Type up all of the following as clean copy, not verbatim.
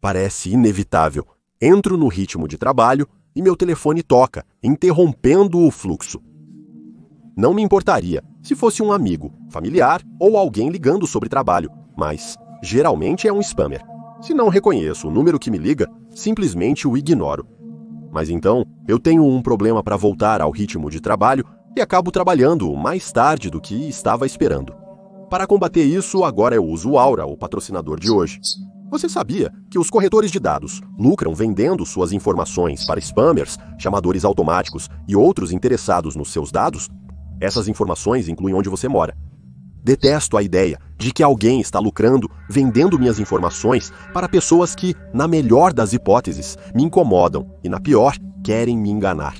Parece inevitável. Entro no ritmo de trabalho e meu telefone toca, interrompendo o fluxo. Não me importaria se fosse um amigo, familiar ou alguém ligando sobre trabalho, mas geralmente é um spammer. Se não reconheço o número que me liga, simplesmente o ignoro. Mas então, eu tenho um problema para voltar ao ritmo de trabalho e acabo trabalhando mais tarde do que estava esperando. Para combater isso, agora eu uso o Aura, o patrocinador de hoje. Você sabia que os corretores de dados lucram vendendo suas informações para spammers, chamadores automáticos e outros interessados nos seus dados? Essas informações incluem onde você mora. Detesto a ideia de que alguém está lucrando vendendo minhas informações para pessoas que, na melhor das hipóteses, me incomodam e, na pior, querem me enganar.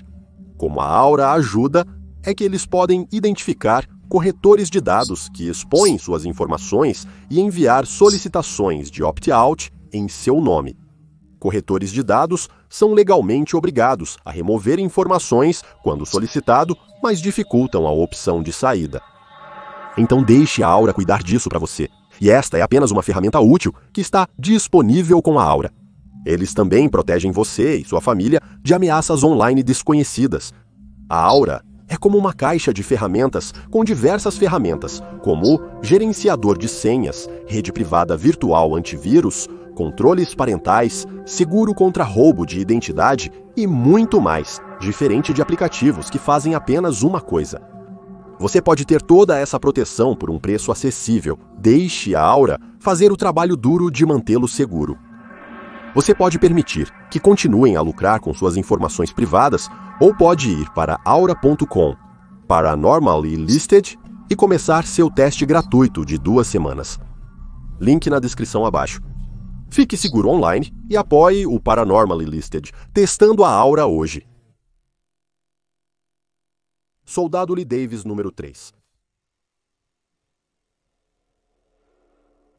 Como a Aura ajuda, é que eles podem identificar corretores de dados que expõem suas informações e enviar solicitações de opt-out em seu nome. Corretores de dados são legalmente obrigados a remover informações quando solicitado, mas dificultam a opção de saída. Então deixe a Aura cuidar disso para você. E esta é apenas uma ferramenta útil que está disponível com a Aura. Eles também protegem você e sua família de ameaças online desconhecidas. A Aura é como uma caixa de ferramentas com diversas ferramentas, como gerenciador de senhas, rede privada virtual antivírus, controles parentais, seguro contra roubo de identidade e muito mais, diferente de aplicativos que fazem apenas uma coisa. Você pode ter toda essa proteção por um preço acessível. Deixe a Aura fazer o trabalho duro de mantê-lo seguro. Você pode permitir que continuem a lucrar com suas informações privadas ou pode ir para aura.com, Paranormally Listed, e começar seu teste gratuito de 2 semanas. Link na descrição abaixo. Fique seguro online e apoie o Paranormally Listed, testando a Aura hoje. Soldado Lee Davis número 3.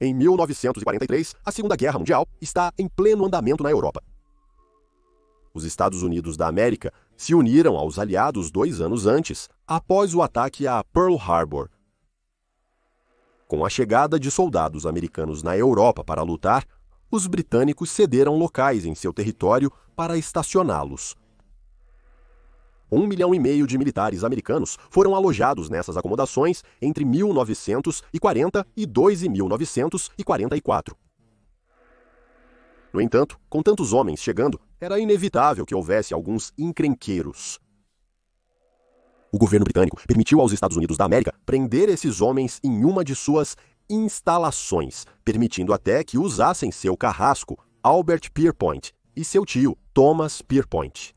Em 1943, a Segunda Guerra Mundial está em pleno andamento na Europa. Os Estados Unidos da América se uniram aos aliados 2 anos antes, após o ataque a Pearl Harbor. Com a chegada de soldados americanos na Europa para lutar, os britânicos cederam locais em seu território para estacioná-los. 1,5 milhão de militares americanos foram alojados nessas acomodações entre 1940 e 1944. No entanto, com tantos homens chegando, era inevitável que houvesse alguns encrenqueiros. O governo britânico permitiu aos Estados Unidos da América prender esses homens em uma de suas instalações, permitindo até que usassem seu carrasco, Albert Pierpont, e seu tio, Thomas Pierpont.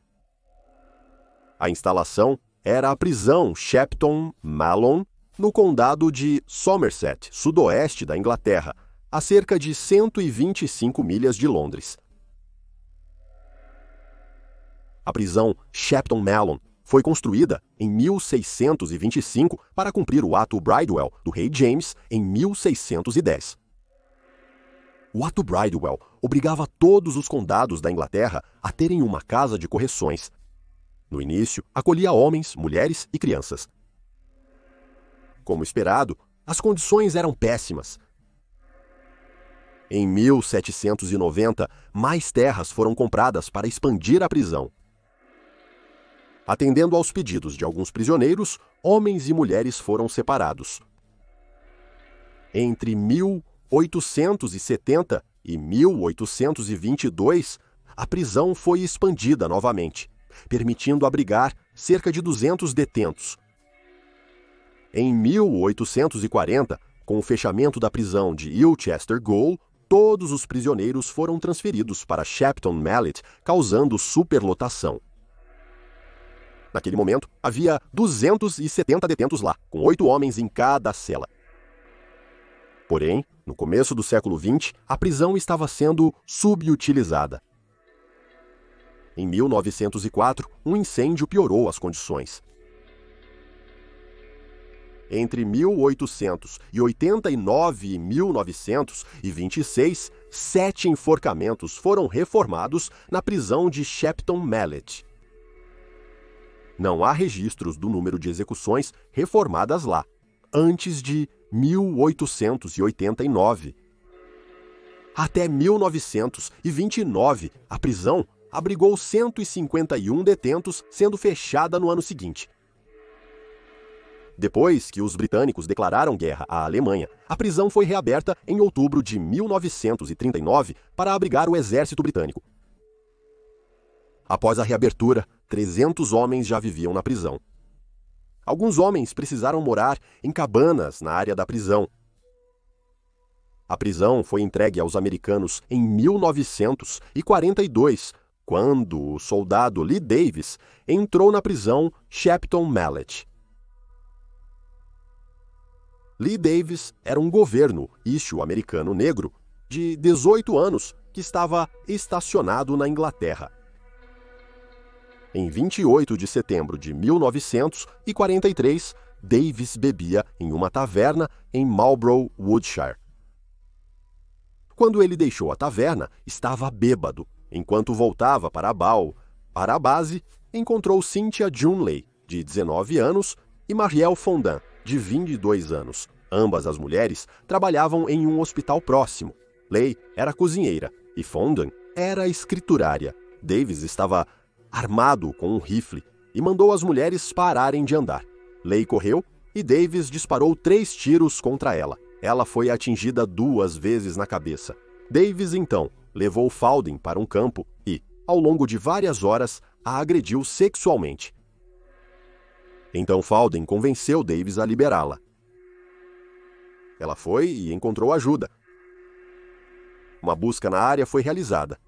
A instalação era a prisão Shepton Malone, no condado de Somerset, sudoeste da Inglaterra, a cerca de 125 milhas de Londres. A prisão Shepton Malone foi construída em 1625 para cumprir o Ato Bridewell do rei James em 1610. O Ato Bridewell obrigava todos os condados da Inglaterra a terem uma casa de correções. No início, acolhia homens, mulheres e crianças. Como esperado, as condições eram péssimas. Em 1790, mais terras foram compradas para expandir a prisão. Atendendo aos pedidos de alguns prisioneiros, homens e mulheres foram separados. Entre 1870 e 1822, a prisão foi expandida novamente, permitindo abrigar cerca de 200 detentos. Em 1840, com o fechamento da prisão de Ilchester Gaol, todos os prisioneiros foram transferidos para Shepton Mallet, causando superlotação. Naquele momento, havia 270 detentos lá, com 8 homens em cada cela. Porém, no começo do século XX, a prisão estava sendo subutilizada. Em 1904, um incêndio piorou as condições. Entre 1889 e 1926, 7 enforcamentos foram reformados na prisão de Shepton Mallet. Não há registros do número de execuções reformadas lá, antes de 1889. Até 1929, a prisão abrigou 151 detentos, sendo fechada no ano seguinte. Depois que os britânicos declararam guerra à Alemanha, a prisão foi reaberta em outubro de 1939 para abrigar o exército britânico. Após a reabertura, 300 homens já viviam na prisão. Alguns homens precisaram morar em cabanas na área da prisão. A prisão foi entregue aos americanos em 1942, quando o soldado Lee Davis entrou na prisão Shepton Mallet. Lee Davis era um governo issue-americano negro de 18 anos que estava estacionado na Inglaterra. Em 28 de setembro de 1943, Davis bebia em uma taverna em Marlborough, Woodshire. Quando ele deixou a taverna, estava bêbado. Enquanto voltava para a base, encontrou Cynthia Junley, de 19 anos, e Marielle Fondin, de 22 anos. Ambas as mulheres trabalhavam em um hospital próximo. Leigh era cozinheira e Fondin era escriturária. Davis estava armado com um rifle e mandou as mulheres pararem de andar. Leigh correu e Davis disparou 3 tiros contra ela. Ela foi atingida 2 vezes na cabeça. Davis, então, levou Fondin para um campo e, ao longo de várias horas, a agrediu sexualmente. Então Fondin convenceu Davis a liberá-la. Ela foi e encontrou ajuda. Uma busca na área foi realizada.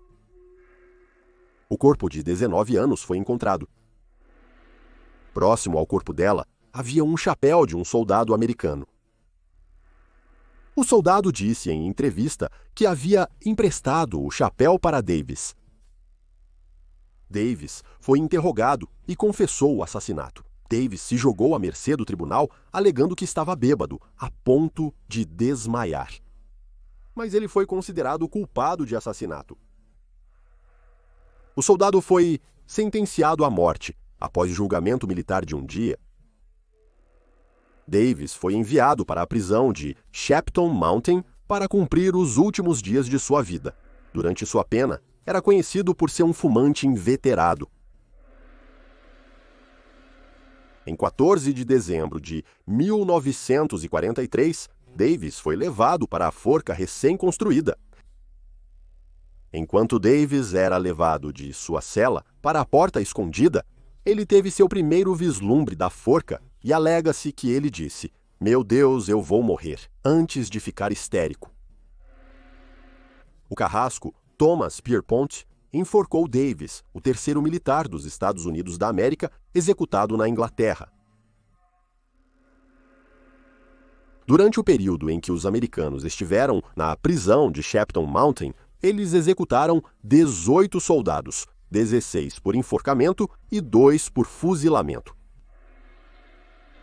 O corpo de 19 anos foi encontrado. Próximo ao corpo dela, havia um chapéu de um soldado americano. O soldado disse em entrevista que havia emprestado o chapéu para Davis. Davis foi interrogado e confessou o assassinato. Davis se jogou à mercê do tribunal, alegando que estava bêbado, a ponto de desmaiar. Mas ele foi considerado culpado de assassinato. O soldado foi sentenciado à morte após julgamento militar de um dia. Davis foi enviado para a prisão de Shepton Mountain para cumprir os últimos dias de sua vida. Durante sua pena, era conhecido por ser um fumante inveterado. Em 14 de dezembro de 1943, Davis foi levado para a forca recém-construída. Enquanto Davis era levado de sua cela para a porta escondida, ele teve seu primeiro vislumbre da forca e alega-se que ele disse: "Meu Deus, eu vou morrer", antes de ficar histérico. O carrasco Thomas Pierpont enforcou Davis, o terceiro militar dos Estados Unidos da América, executado na Inglaterra. Durante o período em que os americanos estiveram na prisão de Shepton Mountain, eles executaram 18 soldados, 16 por enforcamento e 2 por fuzilamento.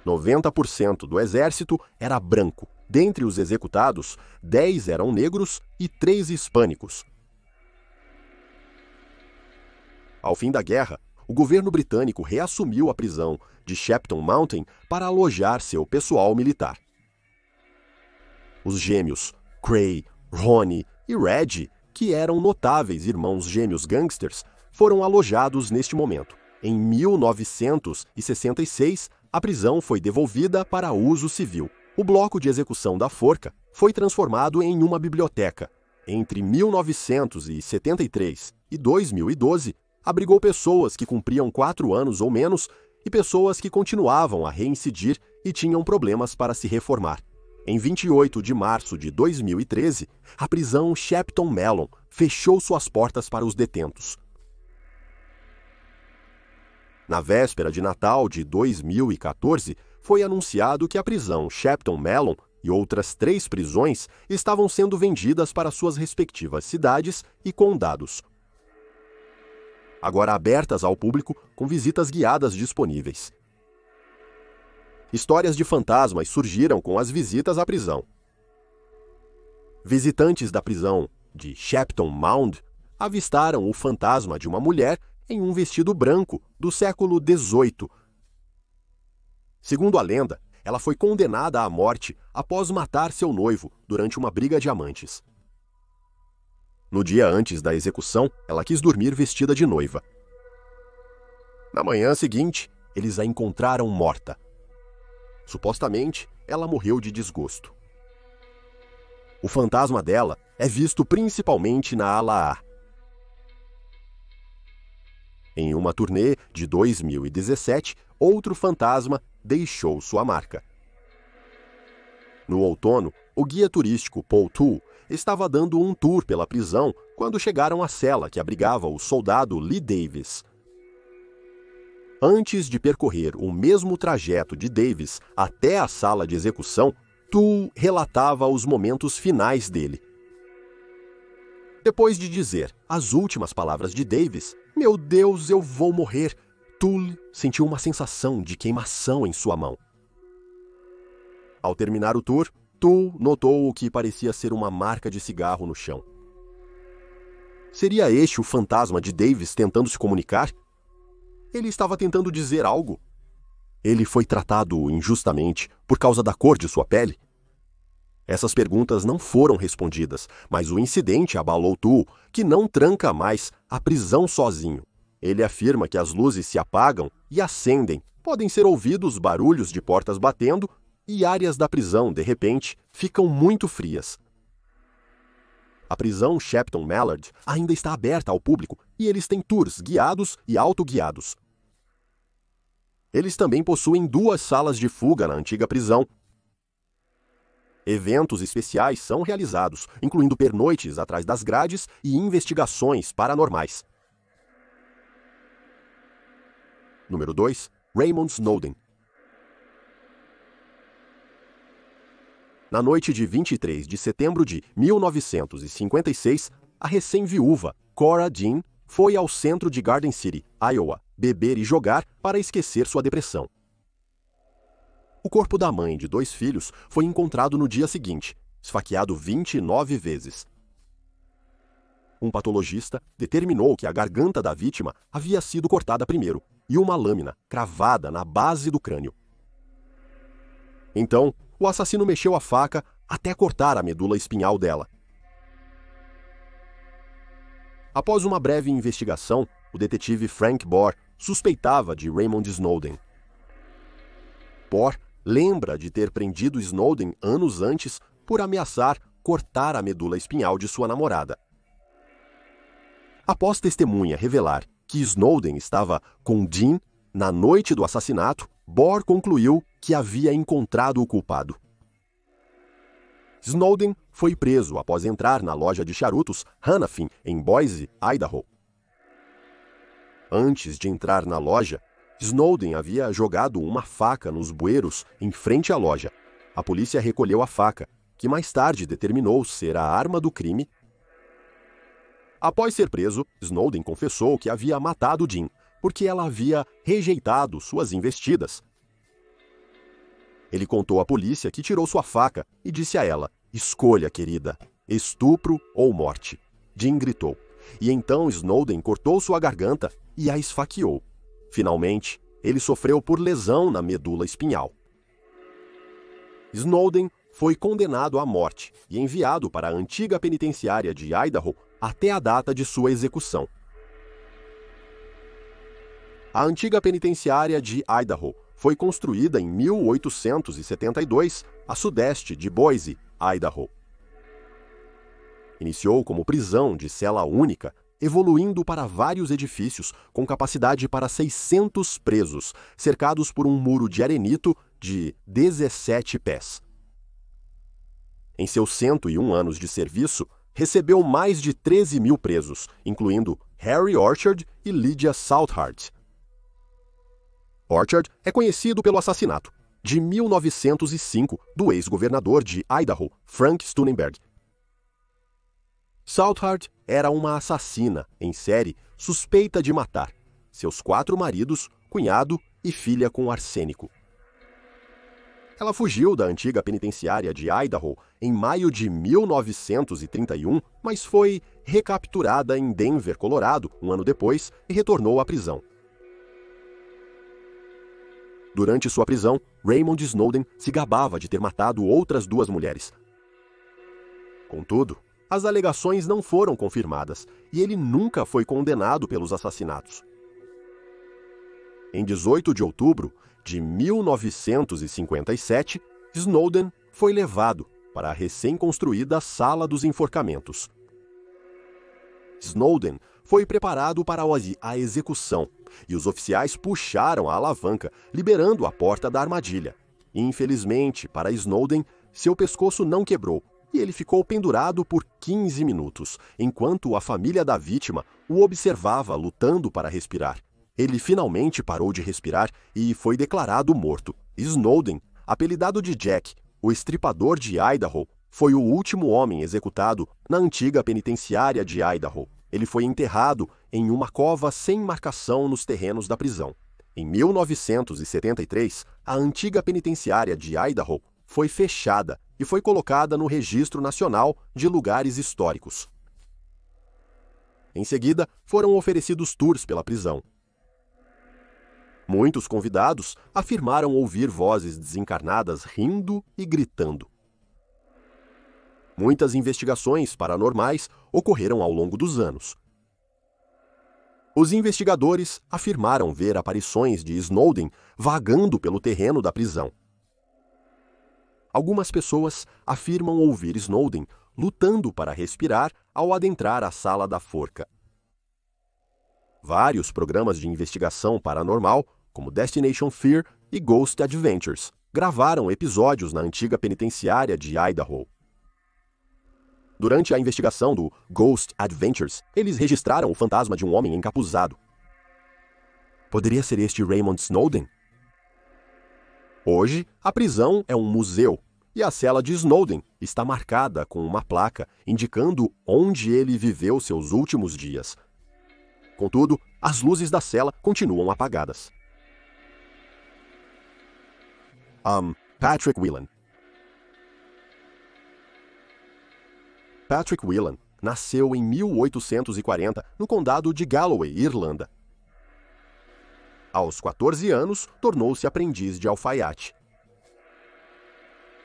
90% do exército era branco. Dentre os executados, 10 eram negros e 3 hispânicos. Ao fim da guerra, o governo britânico reassumiu a prisão de Shepton Mountain para alojar seu pessoal militar. Os gêmeos Cray, Ronnie e Reggie, que eram notáveis irmãos gêmeos gangsters, foram alojados neste momento. Em 1966, a prisão foi devolvida para uso civil. O bloco de execução da forca foi transformado em uma biblioteca. Entre 1973 e 2012, abrigou pessoas que cumpriam 4 anos ou menos e pessoas que continuavam a reincidir e tinham problemas para se reformar. Em 28 de março de 2013, a prisão Shepton Mallet fechou suas portas para os detentos. Na véspera de Natal de 2014, foi anunciado que a prisão Shepton Mallet e outras 3 prisões estavam sendo vendidas para suas respectivas cidades e condados, agora abertas ao público com visitas guiadas disponíveis. Histórias de fantasmas surgiram com as visitas à prisão. Visitantes da prisão de Shepton Mound avistaram o fantasma de uma mulher em um vestido branco do século XVIII. Segundo a lenda, ela foi condenada à morte após matar seu noivo durante uma briga de amantes. No dia antes da execução, ela quis dormir vestida de noiva. Na manhã seguinte, eles a encontraram morta. Supostamente, ela morreu de desgosto. O fantasma dela é visto principalmente na ala A. Em uma turnê de 2017, outro fantasma deixou sua marca. No outono, o guia turístico Paul Toole estava dando um tour pela prisão quando chegaram à cela que abrigava o soldado Lee Davis. Antes de percorrer o mesmo trajeto de Davis até a sala de execução, Toole relatava os momentos finais dele. Depois de dizer as últimas palavras de Davis, "Meu Deus, eu vou morrer", Toole sentiu uma sensação de queimação em sua mão. Ao terminar o tour, Toole notou o que parecia ser uma marca de cigarro no chão. Seria este o fantasma de Davis tentando se comunicar? Ele estava tentando dizer algo? Ele foi tratado injustamente por causa da cor de sua pele? Essas perguntas não foram respondidas, mas o incidente abalou Toole, que não tranca mais a prisão sozinho. Ele afirma que as luzes se apagam e acendem, podem ser ouvidos barulhos de portas batendo e áreas da prisão, de repente, ficam muito frias. A prisão Shepton Mallet ainda está aberta ao público e eles têm tours guiados e autoguiados. Eles também possuem 2 salas de fuga na antiga prisão. Eventos especiais são realizados, incluindo pernoites atrás das grades e investigações paranormais. Número 2. Raymond Snowden. Na noite de 23 de setembro de 1956, a recém-viúva Cora Dean foi ao centro de Garden City, Iowa, beber e jogar para esquecer sua depressão. O corpo da mãe de 2 filhos foi encontrado no dia seguinte, esfaqueado 29 vezes. Um patologista determinou que a garganta da vítima havia sido cortada primeiro e uma lâmina cravada na base do crânio. Então, o assassino mexeu a faca até cortar a medula espinhal dela. Após uma breve investigação, o detetive Frank Bohr suspeitava de Raymond Snowden. Bohr lembra de ter prendido Snowden anos antes por ameaçar cortar a medula espinhal de sua namorada. Após testemunha revelar que Snowden estava com Dean na noite do assassinato, Bohr concluiu que havia encontrado o culpado. Snowden foi preso após entrar na loja de charutos Hannafin, em Boise, Idaho. Antes de entrar na loja, Snowden havia jogado uma faca nos bueiros em frente à loja. A polícia recolheu a faca, que mais tarde determinou ser a arma do crime. Após ser preso, Snowden confessou que havia matado Dean, porque ela havia rejeitado suas investidas. Ele contou à polícia que tirou sua faca e disse a ela: "Escolha, querida, estupro ou morte." Dean gritou. E então Snowden cortou sua garganta e a esfaqueou. Finalmente, ele sofreu por lesão na medula espinhal. Snowden foi condenado à morte e enviado para a antiga penitenciária de Idaho até a data de sua execução. A antiga penitenciária de Idaho foi construída em 1872, a sudeste de Boise, Idaho. Iniciou como prisão de cela única, evoluindo para vários edifícios com capacidade para 600 presos, cercados por um muro de arenito de 17 pés. Em seus 101 anos de serviço, recebeu mais de 13 mil presos, incluindo Harry Orchard e Lydia Southard. Orchard é conhecido pelo assassinato, de 1905, do ex-governador de Idaho, Frank Stunnenberg. Southard era uma assassina em série suspeita de matar seus 4 maridos, cunhado e filha com arsênico. Ela fugiu da antiga penitenciária de Idaho em maio de 1931, mas foi recapturada em Denver, Colorado, um ano depois, e retornou à prisão. Durante sua prisão, Raymond Snowden se gabava de ter matado outras 2 mulheres. Contudo, as alegações não foram confirmadas e ele nunca foi condenado pelos assassinatos. Em 18 de outubro de 1957, Snowden foi levado para a recém-construída Sala dos Enforcamentos. Snowden foi preparado para a execução e os oficiais puxaram a alavanca, liberando a porta da armadilha. Infelizmente, para Snowden, seu pescoço não quebrou e ele ficou pendurado por 15 minutos, enquanto a família da vítima o observava lutando para respirar. Ele finalmente parou de respirar e foi declarado morto. Snowden, apelidado de Jack, o estripador de Idaho, foi o último homem executado na antiga penitenciária de Idaho. Ele foi enterrado em uma cova sem marcação nos terrenos da prisão. Em 1973, a antiga penitenciária de Idaho foi fechada e foi colocada no Registro Nacional de Lugares Históricos. Em seguida, foram oferecidos tours pela prisão. Muitos convidados afirmaram ouvir vozes desencarnadas rindo e gritando. Muitas investigações paranormais ocorreram ao longo dos anos. Os investigadores afirmaram ver aparições de Snowden vagando pelo terreno da prisão. Algumas pessoas afirmam ouvir Snowden lutando para respirar ao adentrar a sala da forca. Vários programas de investigação paranormal, como Destination Fear e Ghost Adventures, gravaram episódios na antiga penitenciária de Idaho. Durante a investigação do Ghost Adventures, eles registraram o fantasma de um homem encapuzado. Poderia ser este Raymond Snowden? Hoje, a prisão é um museu e a cela de Snowden está marcada com uma placa indicando onde ele viveu seus últimos dias. Contudo, as luzes da cela continuam apagadas. Patrick Whelan. Patrick Whelan nasceu em 1840 no condado de Galloway, Irlanda. Aos 14 anos, tornou-se aprendiz de alfaiate.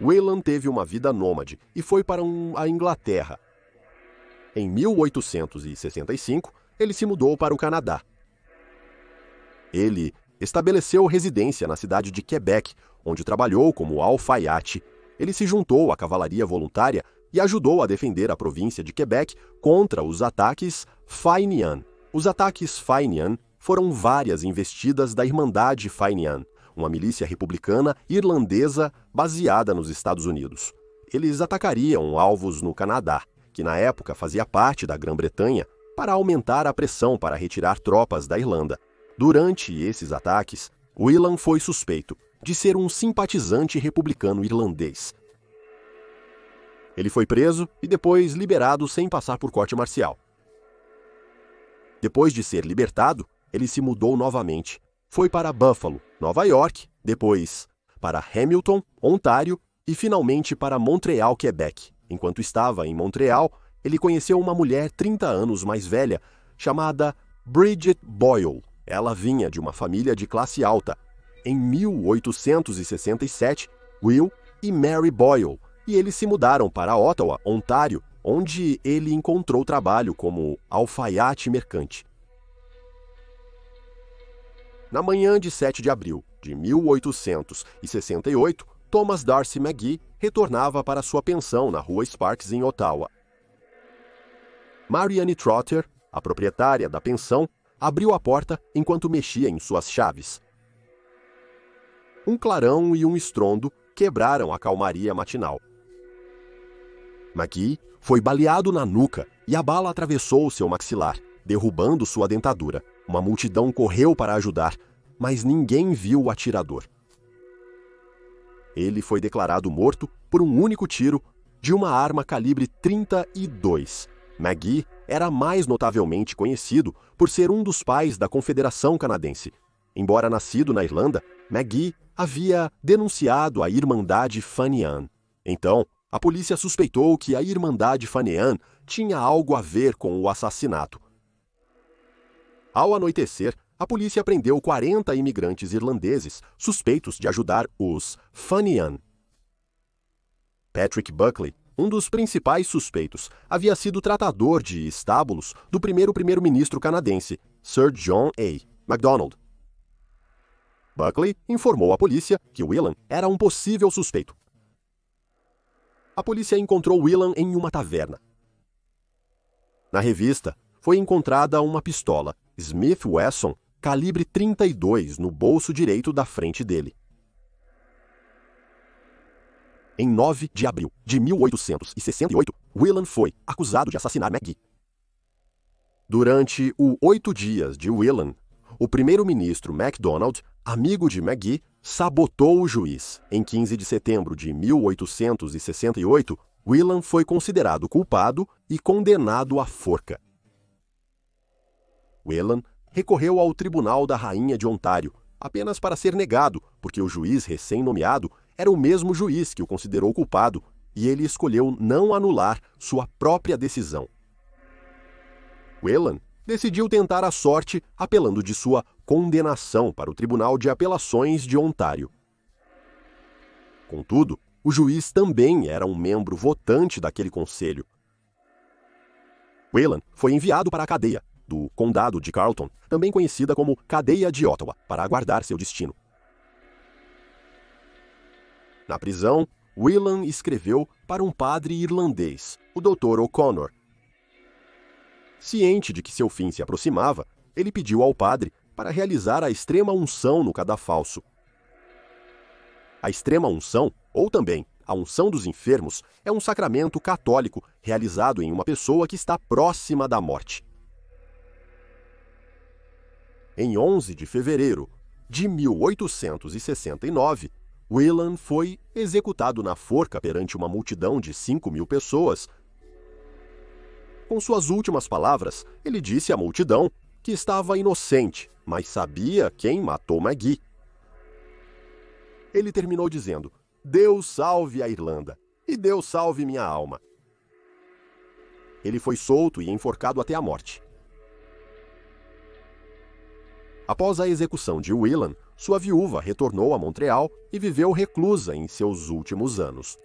Whelan teve uma vida nômade e foi para a Inglaterra. Em 1865, ele se mudou para o Canadá. Ele estabeleceu residência na cidade de Quebec, onde trabalhou como alfaiate. Ele se juntou à cavalaria voluntária e ajudou a defender a província de Quebec contra os ataques Fenian. Os ataques Fenian foram várias investidas da Irmandade Fenian, uma milícia republicana irlandesa baseada nos Estados Unidos. Eles atacariam alvos no Canadá, que na época fazia parte da Grã-Bretanha, para aumentar a pressão para retirar tropas da Irlanda. Durante esses ataques, Whelan foi suspeito de ser um simpatizante republicano irlandês. Ele foi preso e depois liberado sem passar por corte marcial. Depois de ser libertado, ele se mudou novamente. Foi para Buffalo, Nova York, depois para Hamilton, Ontário e finalmente para Montreal, Quebec. Enquanto estava em Montreal, ele conheceu uma mulher 30 anos mais velha, chamada Bridget Boyle. Ela vinha de uma família de classe alta. Em 1867, Will e Mary Boyle, e eles se mudaram para Ottawa, Ontário, onde ele encontrou trabalho como alfaiate mercante. Na manhã de 7 de abril de 1868, Thomas Darcy McGee retornava para sua pensão na rua Sparks, em Ottawa. Marianne Trotter, a proprietária da pensão, abriu a porta enquanto mexia em suas chaves. Um clarão e um estrondo quebraram a calmaria matinal. McGee foi baleado na nuca e a bala atravessou seu maxilar, derrubando sua dentadura. Uma multidão correu para ajudar, mas ninguém viu o atirador. Ele foi declarado morto por um único tiro de uma arma calibre 32. McGee era mais notavelmente conhecido por ser um dos pais da Confederação Canadense. Embora nascido na Irlanda, McGee havia denunciado a Irmandade Fenian. Então, a polícia suspeitou que a Irmandade Fenian tinha algo a ver com o assassinato. Ao anoitecer, a polícia prendeu 40 imigrantes irlandeses suspeitos de ajudar os Fenian. Patrick Buckley um dos principais suspeitos, havia sido tratador de estábulos do primeiro-ministro canadense, Sir John A. Macdonald. Buckley informou à polícia que Whelan era um possível suspeito. A polícia encontrou Whelan em uma taverna. Na revista, foi encontrada uma pistola Smith Wesson calibre .32 no bolso direito da frente dele. Em 9 de abril de 1868, Whelan foi acusado de assassinar McGee. Durante os 8 dias de Whelan, o primeiro-ministro MacDonald, amigo de McGee, sabotou o juiz. Em 15 de setembro de 1868, Whelan foi considerado culpado e condenado à forca. Whelan recorreu ao Tribunal da Rainha de Ontário, apenas para ser negado, porque o juiz recém-nomeado era o mesmo juiz que o considerou culpado e ele escolheu não anular sua própria decisão. Whelan decidiu tentar a sorte apelando de sua condenação para o Tribunal de Apelações de Ontário. Contudo, o juiz também era um membro votante daquele conselho. Whelan foi enviado para a cadeia do Condado de Carleton, também conhecida como Cadeia de Ottawa, para aguardar seu destino. Na prisão, Whelan escreveu para um padre irlandês, o Dr. O'Connor. Ciente de que seu fim se aproximava, ele pediu ao padre para realizar a extrema unção no cadafalso. A extrema unção, ou também a unção dos enfermos, é um sacramento católico realizado em uma pessoa que está próxima da morte. Em 11 de fevereiro de 1869, Whelan foi executado na forca perante uma multidão de 5.000 pessoas. Com suas últimas palavras, ele disse à multidão que estava inocente, mas sabia quem matou McGee. Ele terminou dizendo: "Deus salve a Irlanda, e Deus salve minha alma." Ele foi solto e enforcado até a morte. Após a execução de Whelan, sua viúva retornou a Montreal e viveu reclusa em seus últimos anos.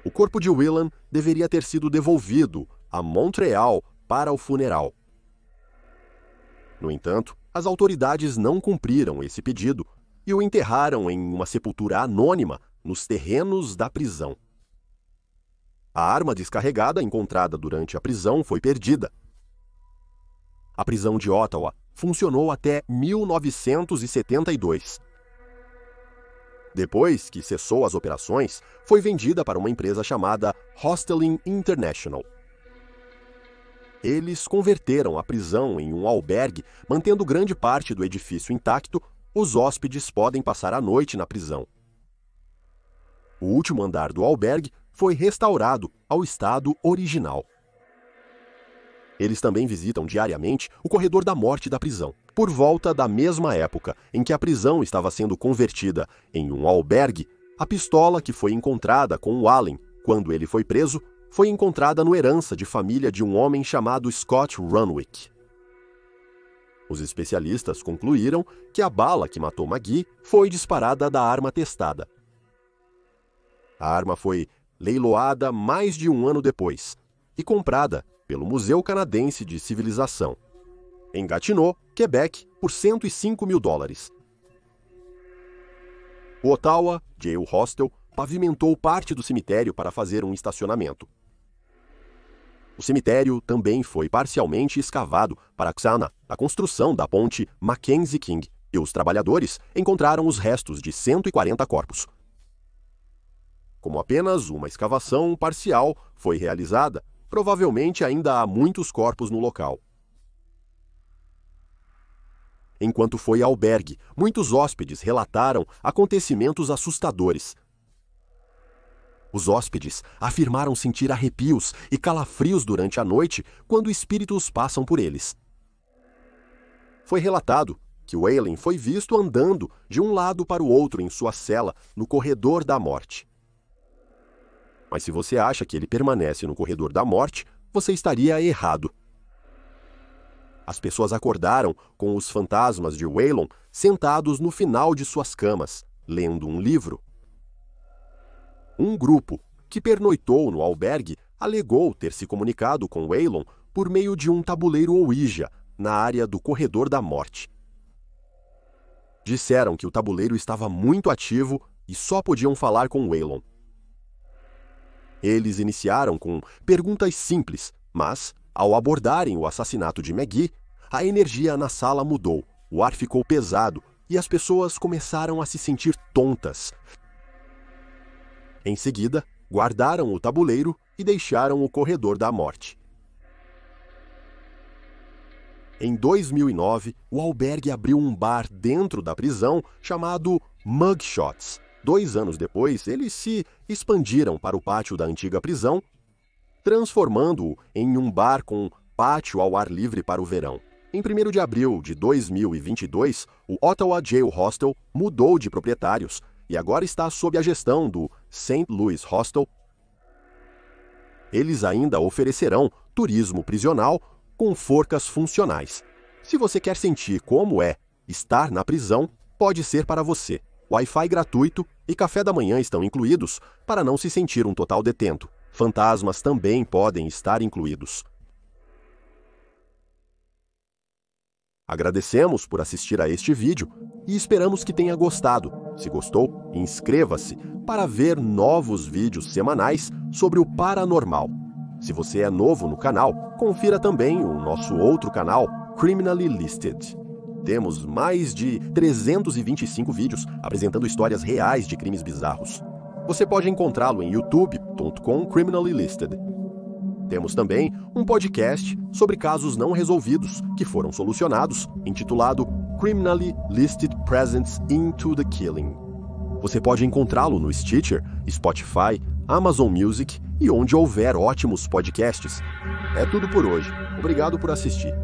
O corpo de Whelan deveria ter sido devolvido a Montreal para o funeral. No entanto, as autoridades não cumpriram esse pedido e o enterraram em uma sepultura anônima nos terrenos da prisão. A arma descarregada encontrada durante a prisão foi perdida. A prisão de Ottawa funcionou até 1972. Depois que cessou as operações, foi vendida para uma empresa chamada Hostelling International. Eles converteram a prisão em um albergue, mantendo grande parte do edifício intacto. Os hóspedes podem passar a noite na prisão. O último andar do albergue foi restaurado ao estado original. Eles também visitam diariamente o corredor da morte da prisão. Por volta da mesma época em que a prisão estava sendo convertida em um albergue, a pistola que foi encontrada com o Allen quando ele foi preso foi encontrada no herança de família de um homem chamado Scott Runwick. Os especialistas concluíram que a bala que matou McGee foi disparada da arma testada. A arma foi leiloada mais de um ano depois e comprada pelo Museu Canadense de Civilização, em Gatineau, Quebec, por $105.000. O Ottawa Jail Hostel pavimentou parte do cemitério para fazer um estacionamento. O cemitério também foi parcialmente escavado para a construção da ponte Mackenzie King, e os trabalhadores encontraram os restos de 140 corpos. Como apenas uma escavação parcial foi realizada, provavelmente ainda há muitos corpos no local. Enquanto foi albergue, muitos hóspedes relataram acontecimentos assustadores. Os hóspedes afirmaram sentir arrepios e calafrios durante a noite quando espíritos passam por eles. Foi relatado que Whelan foi visto andando de um lado para o outro em sua cela no corredor da morte. Mas se você acha que ele permanece no corredor da morte, você estaria errado. As pessoas acordaram com os fantasmas de Whelan sentados no final de suas camas, lendo um livro. Um grupo que pernoitou no albergue, alegou ter se comunicado com Waylon por meio de um tabuleiro Ouija na área do Corredor da Morte. Disseram que o tabuleiro estava muito ativo e só podiam falar com Waylon. Eles iniciaram com perguntas simples, mas, ao abordarem o assassinato de Maggie, a energia na sala mudou, o ar ficou pesado e as pessoas começaram a se sentir tontas. Em seguida, guardaram o tabuleiro e deixaram o Corredor da Morte. Em 2009, o albergue abriu um bar dentro da prisão chamado Mugshots. 2 anos depois, eles se expandiram para o pátio da antiga prisão, transformando-o em um bar com pátio ao ar livre para o verão. Em 1º de abril de 2022, o Ottawa Jail Hostel mudou de proprietários e agora está sob a gestão do St. Louis Hostel. Eles ainda oferecerão turismo prisional com forcas funcionais. Se você quer sentir como é estar na prisão, pode ser para você. Wi-Fi gratuito e café da manhã estão incluídos para não se sentir um total detento. Fantasmas também podem estar incluídos. Agradecemos por assistir a este vídeo e esperamos que tenha gostado. Se gostou, inscreva-se para ver novos vídeos semanais sobre o paranormal. Se você é novo no canal, confira também o nosso outro canal, Criminally Listed. Temos mais de 325 vídeos apresentando histórias reais de crimes bizarros. Você pode encontrá-lo em youtube.com/criminallylisted. Temos também um podcast sobre casos não resolvidos que foram solucionados, intitulado Criminally Listed Presents into the Killing. Você pode encontrá-lo no Stitcher, Spotify, Amazon Music e onde houver ótimos podcasts. É tudo por hoje. Obrigado por assistir.